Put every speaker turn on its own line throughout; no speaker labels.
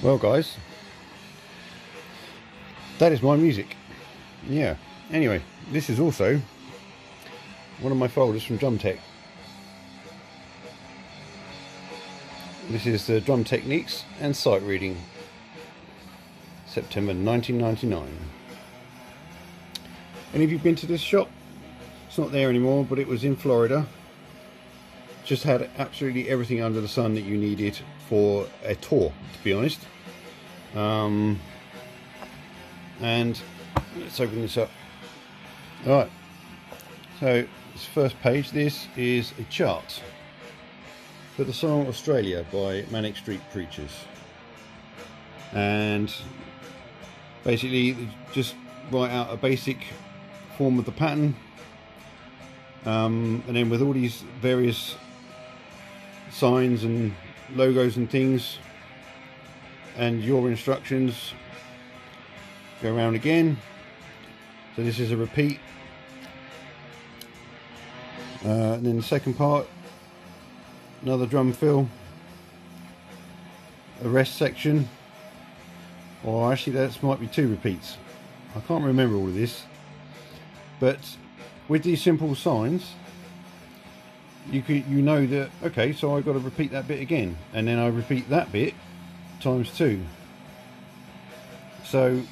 Well guys, that is my music. Yeah, anyway, this is also one of my folders from Drum Tech. This is the Drum Techniques and Sight Reading, September 1999. Any of you been to this shop? It's not there anymore, but it was in Florida. Just had absolutely everything under the sun that you needed for a tour, to be honest. And let's open this up. Alright, so this first page, this is a chart for the song Australia by Manic Street Preachers. And basically just write out a basic form of the pattern, and then with all these various signs and logos and things and your instructions, go around again. So this is a repeat, and then the second part, another drum fill, a rest section, or actually that might be two repeats. I can't remember all of this, but with these simple signs you know that, okay, so I've got to repeat that bit again, and then I repeat that bit times 2. So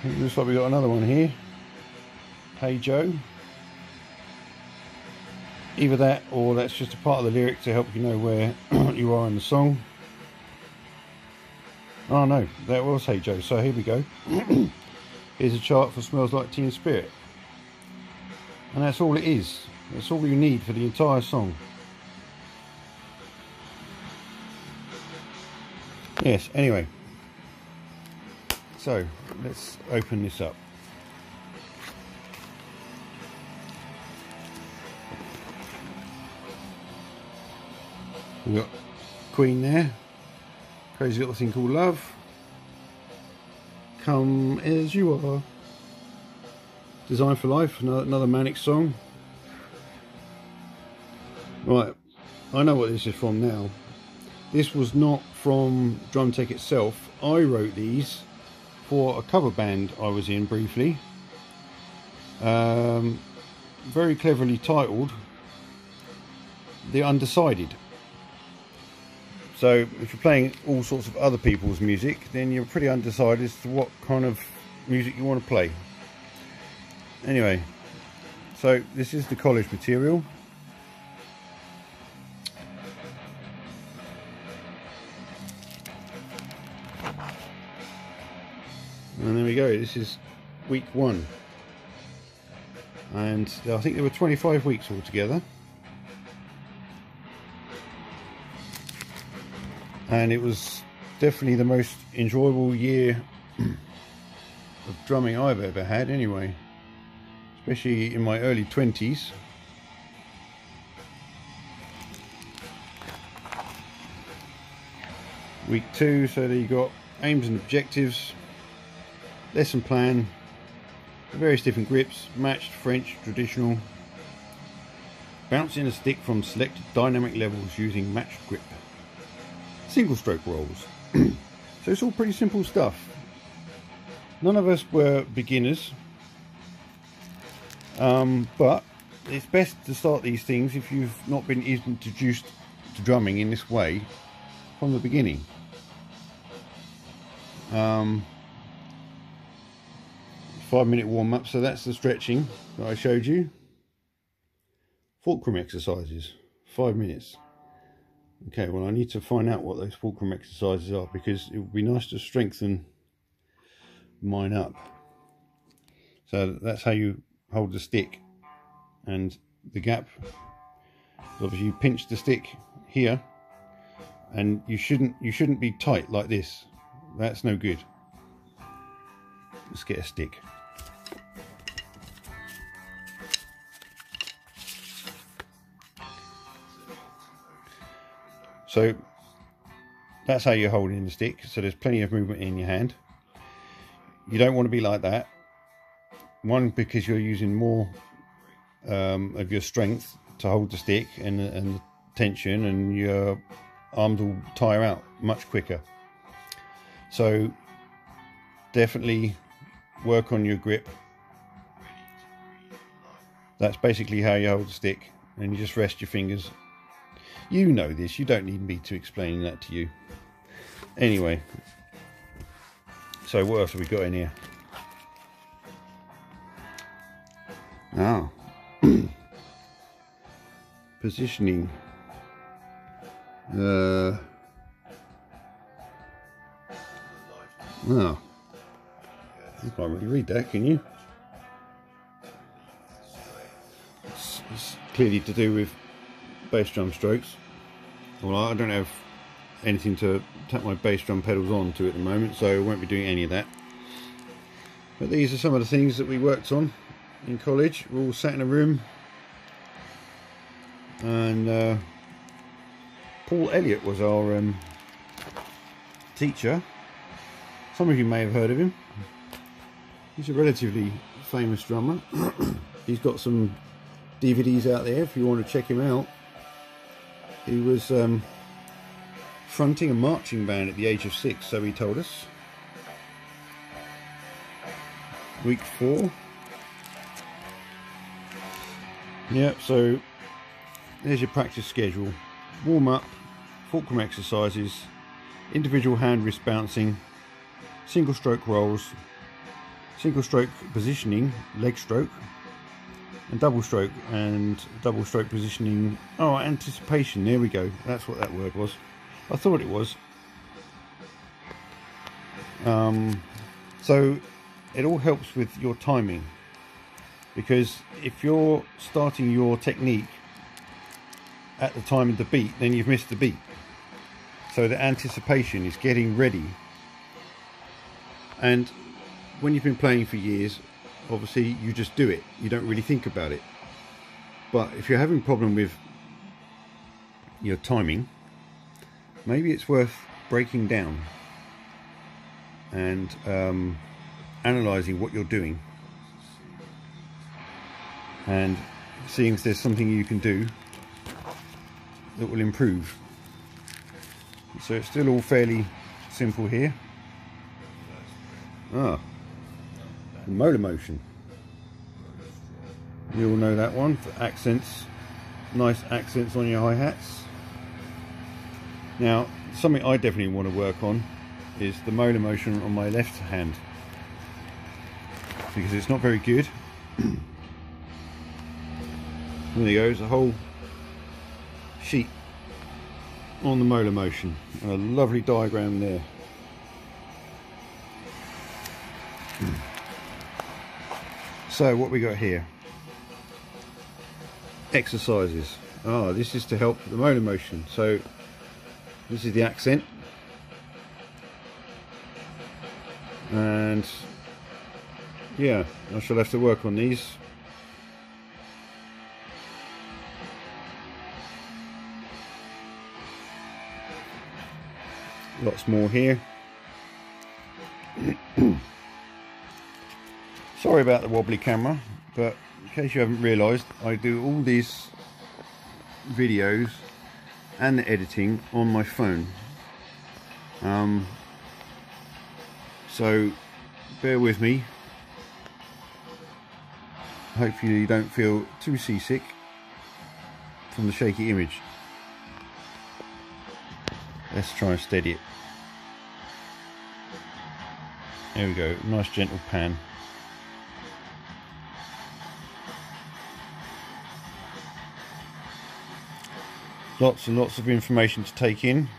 it looks like we got another one here. Hey Joe. Either that, or that's just a part of the lyric to help you know where you are in the song. Oh no, that was Hey Joe. So here we go. Here's a chart for Smells Like Teen Spirit. And that's all it is. That's all you need for the entire song. Yes, anyway. So, let's open this up. We've got Queen there. Crazy Little Thing Called Love. Come As You Are. Design for Life, another Manic song. Right, I know what this is from now. This was not from Drum Tech itself. I wrote these for a cover band I was in briefly. Very cleverly titled The Undecided. So if you're playing all sorts of other people's music, then you're pretty undecided as to what kind of music you want to play. Anyway, so this is the college material. And there we go, this is week 1. And I think there were 25 weeks altogether. And it was definitely the most enjoyable year of drumming I've ever had anyway. Especially in my early 20s. Week 2, so there you got aims and objectives, lesson plan, various different grips, matched, French, traditional, bouncing a stick from selected dynamic levels using matched grip, single stroke rolls. So it's all pretty simple stuff. None of us were beginners. But it's best to start these things if you've not been introduced to drumming in this way from the beginning. 5-minute warm-up, so that's the stretching that I showed you. Fulcrum exercises, 5 minutes. Okay, well I need to find out what those fulcrum exercises are, because it would be nice to strengthen mine up. So that's how you hold the stick, and the gap, obviously you pinch the stick here, and you shouldn't be tight like this. That's no good. Let's get a stick. So that's how you're holding the stick, so there's plenty of movement in your hand. You don't want to be like that. One, because you're using more of your strength to hold the stick and the tension, and you're arms will tire out much quicker. So definitely work on your grip. That's basically how you hold the stick, and you just rest your fingers. You know this, you don't need me to explain that to you. Anyway, so what else have we got in here? Ah, positioning. Oh, you can't really read that, can you? It's clearly to do with bass drum strokes. Well, I don't have anything to tap my bass drum pedals on to at the moment, so I won't be doing any of that. But these are some of the things that we worked on in college. We all sat in a room, and Paul Elliott was our teacher. Some of you may have heard of him. He's a relatively famous drummer. He's got some DVDs out there if you want to check him out. He was fronting a marching band at the age of 6, so he told us. Week 4. Yeah, so there's your practice schedule. Warm up, fulcrum exercises, individual hand wrist bouncing, single stroke rolls, single stroke positioning, leg stroke, and double stroke positioning. Oh, anticipation, there we go, that's what that word was. I thought it was. So it all helps with your timing, because if you're starting your technique at the time of the beat, then you've missed the beat. So the anticipation is getting ready. And when you've been playing for years, obviously you just do it, you don't really think about it. But if you're having a problem with your timing, maybe it's worth breaking down and analysing what you're doing and seeing if there's something you can do that will improve. So it's still all fairly simple here. Motor motion. You all know that one for accents, nice accents on your hi-hats. Now, something I definitely want to work on is the motor motion on my left hand, because it's not very good. There you go, there's a whole sheet on the motor motion, and a lovely diagram there. So what we got here? Exercises. This is to help the motor motion. So this is the accent, and yeah, I shall have to work on these. Lots more here. Sorry about the wobbly camera, but in case you haven't realised, I do all these videos and the editing on my phone. So bear with me. Hopefully you don't feel too seasick from the shaky image. Let's try and steady it. There we go, nice gentle pan. Lots and lots of information to take in.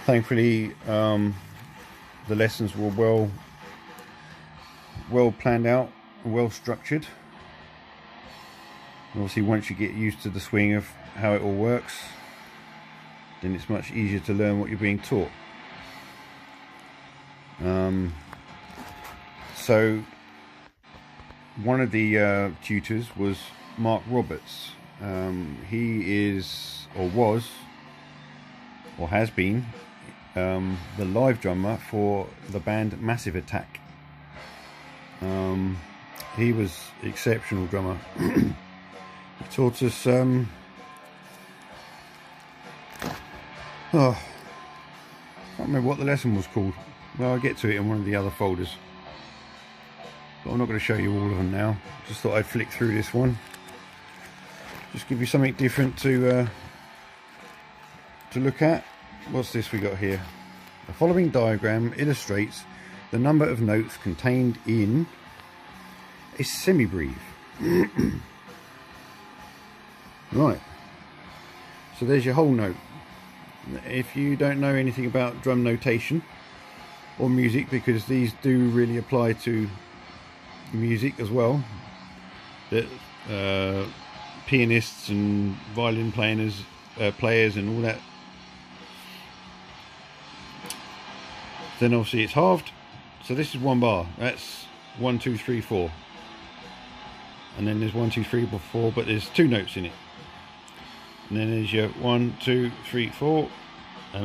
Thankfully, the lessons were well planned out, well structured. Obviously, once you get used to the swing of how it all works, then it's much easier to learn what you're being taught. So one of the tutors was Mark Roberts. He is, or was, or has been, the live drummer for the band Massive Attack. He was an exceptional drummer. He taught us Oh, I can't remember what the lesson was called. Well, I'll get to it in one of the other folders. But I'm not going to show you all of them now. Just thought I'd flick through this one. Just give you something different to look at. What's this we got here? The following diagram illustrates the number of notes contained in a semibreve. Right. So there's your whole note. If you don't know anything about drum notation or music, because these do really apply to music as well, that pianists and violin players and all that, then obviously it's halved. So this is 1 bar. That's 1, 2, 3, 4, and then there's 1, 2, 3, 4, but there's 2 notes in it. And then there's your 1, 2, 3, 4, and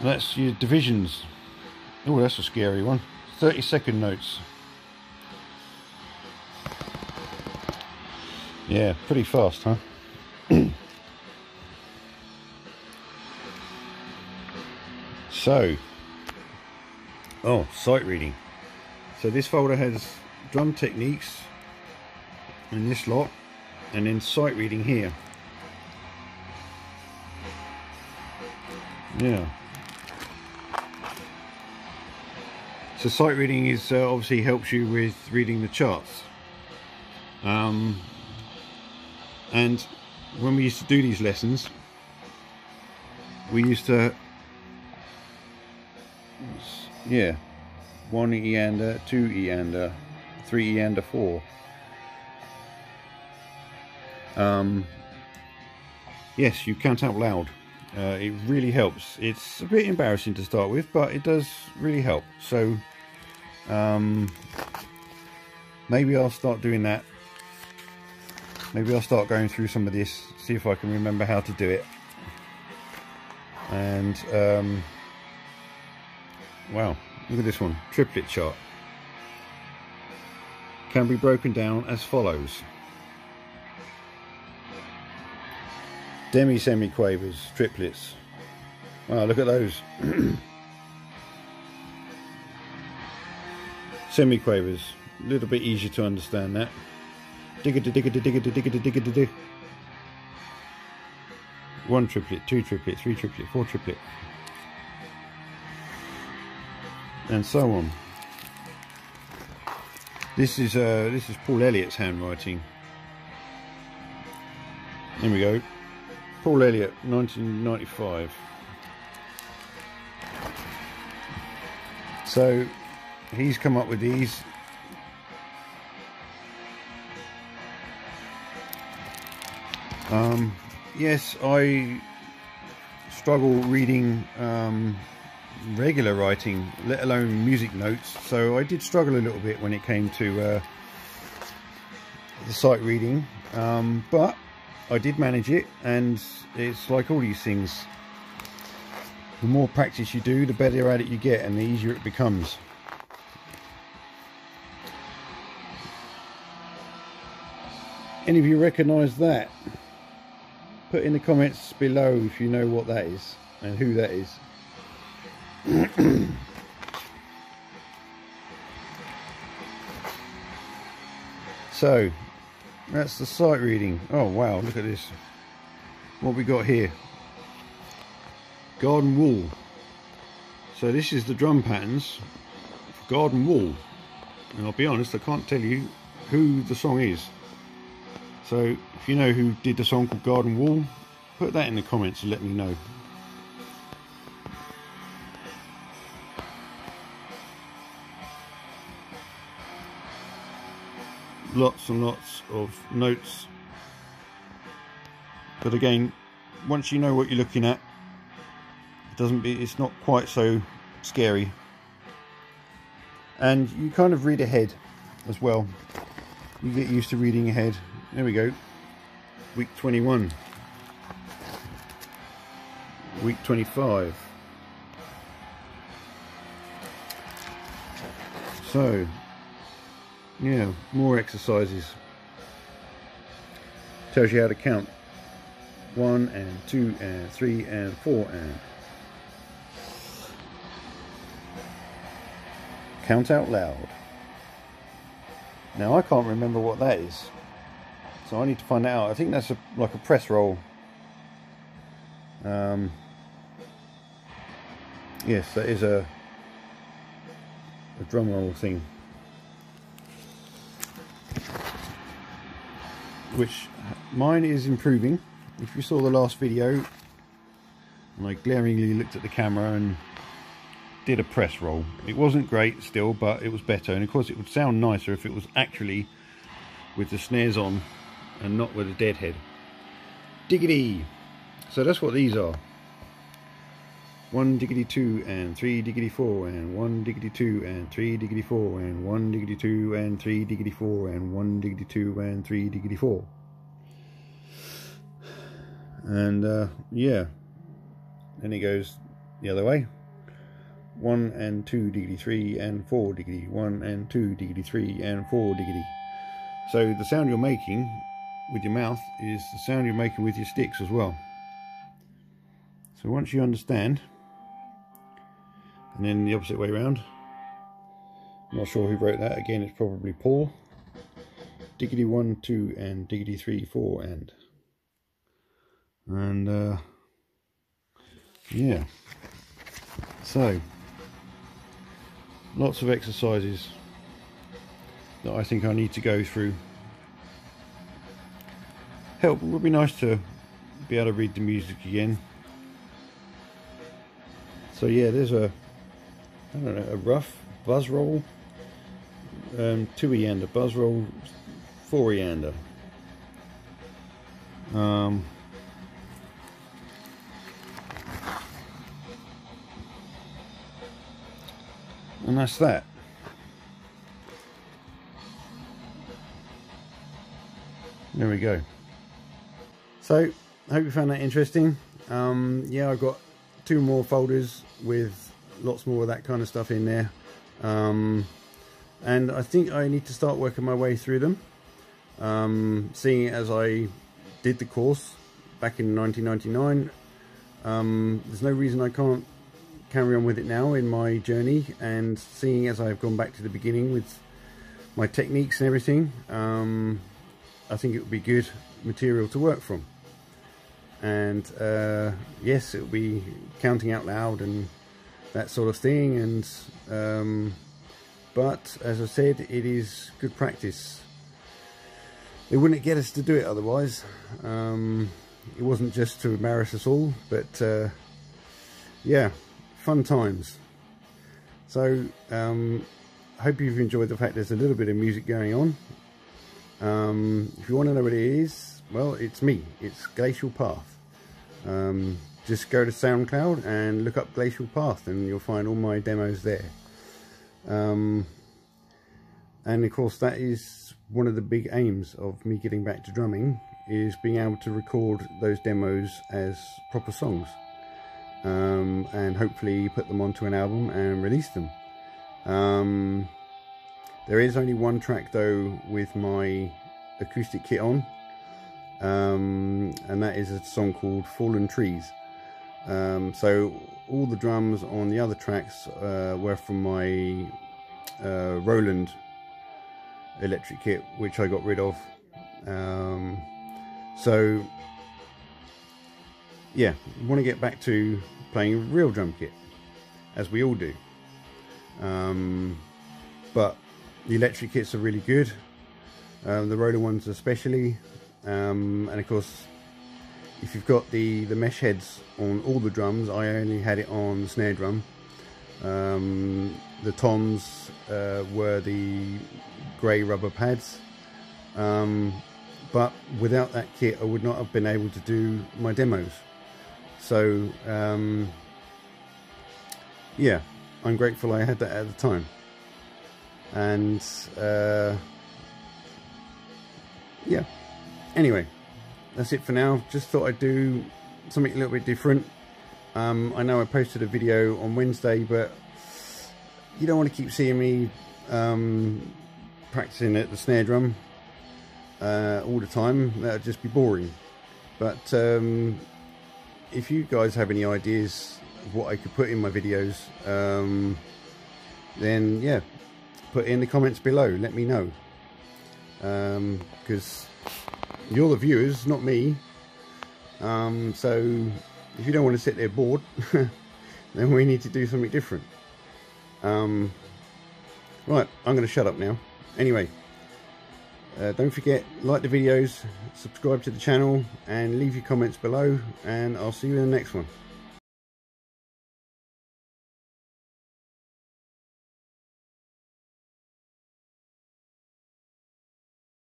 that's your divisions. Oh, that's a scary one. 30-second notes. Yeah, pretty fast, huh? So, sight reading. So this folder has drum techniques in this lot, and then sight reading here. Yeah. So sight reading is obviously helps you with reading the charts. And when we used to do these lessons, we used to, 1 eander, 2 eander, 3 eander, 4. Yes, you count out loud. It really helps. It's a bit embarrassing to start with, but it does really help. So maybe I'll start doing that. Maybe I'll start going through some of this, see if I can remember how to do it. And wow, look at this one, triplet chart. Can be broken down as follows: demi-semiquavers, triplets. Wow, look at those. Semiquavers, a little bit easier to understand that. Digga-da-digga-da-digga-da-digga-da-digga-da-dig. 1 triplet, 2 triplet, 3 triplet, 4 triplet, and so on. This is Paul Elliott's handwriting. There we go. Paul Elliott, 1995. So he's come up with these. Yes, I struggle reading regular writing, let alone music notes, so I did struggle a little bit when it came to the sight reading, but I did manage it, and it's like all these things, the more practice you do, the better at it you get, and the easier it becomes. Any of you recognise that? Put in the comments below if you know what that is and who that is. So that's the sight reading. Oh wow, look at this. What we got here? Garden Wall. So this is the drum patterns for Garden Wall. And I'll be honest, I can't tell you who the song is. So if you know who did the song called Garden Wall, put that in the comments and let me know. Lots and lots of notes. But again, once you know what you're looking at, it's not quite so scary. And you kind of read ahead as well. You get used to reading ahead. There we go. Week 21. Week 25. So, yeah, more exercises. Tells you how to count. 1 and 2 and 3 and 4 and. Count out loud. Now I can't remember what that is, so I need to find out. I think that's like a press roll. Yes, that is a drum roll thing, which mine is improving. If you saw the last video, and I glaringly looked at the camera and did a press roll, it wasn't great still, but it was better. And of course it would sound nicer if it was actually with the snares on and not with a dead head. Diggity! So that's what these are. 1 diggity 2 and 3 diggity 4 and 1 diggity 2 and 3 diggity 4 and 1 diggity 2 and 3 diggity 4 and 1 diggity 2 and 3 diggity 4. And yeah, then it goes the other way. 1 and 2 diggity 3 and 4 diggity, 1 and 2 diggity 3 and 4 diggity. So the sound you're making with your mouth is the sound you're making with your sticks as well. So once you understand, and then the opposite way around. I'm not sure who wrote that. Again, it's probably Paul. Diggity 1, 2 and diggity 3, 4 and yeah. So lots of exercises that I think I need to go through. It would be nice to be able to read the music again. So yeah, there's a, I don't know, a rough buzz roll, 2-eander, buzz roll, 4-eander. And that's that. There we go. So I hope you found that interesting. Yeah, I've got 2 more folders with lots more of that kind of stuff in there, and I think I need to start working my way through them, seeing as I did the course back in 1999. There's no reason I can't carry on with it now in my journey, and seeing as I've gone back to the beginning with my techniques and everything, I think it would be good material to work from. And yes, it'll be counting out loud and that sort of thing, and but as I said, it is good practice. They wouldn't get us to do it otherwise. It wasn't just to embarrass us all, but yeah, fun times. So hope you've enjoyed the fact there's a little bit of music going on. If you want to know what it is, well, it's me, it's Glacialpath. Just go to SoundCloud and look up Glacialpath and you'll find all my demos there. And of course that is one of the big aims of me getting back to drumming, is being able to record those demos as proper songs, and hopefully put them onto an album and release them. There is only one track though with my acoustic kit on, and that is a song called Fallen Trees. So all the drums on the other tracks were from my Roland electric kit, which I got rid of. So yeah, I want to get back to playing a real drum kit, as we all do. But the electric kits are really good, the Roland ones especially, and of course if you've got the mesh heads on all the drums, I only had it on the snare drum. The toms were the grey rubber pads, but without that kit I would not have been able to do my demos. So yeah, I'm grateful I had that at the time. And yeah, anyway, that's it for now. Just thought I'd do something a little bit different. I know I posted a video on Wednesday, but you don't want to keep seeing me practicing at the snare drum all the time. That would just be boring. But if you guys have any ideas of what I could put in my videos, then yeah, put it in the comments below, let me know, because you're the viewers, not me. So if you don't want to sit there bored, then we need to do something different. Right, I'm going to shut up now. Anyway, don't forget, like the videos, subscribe to the channel, and leave your comments below, and I'll see you in the next one.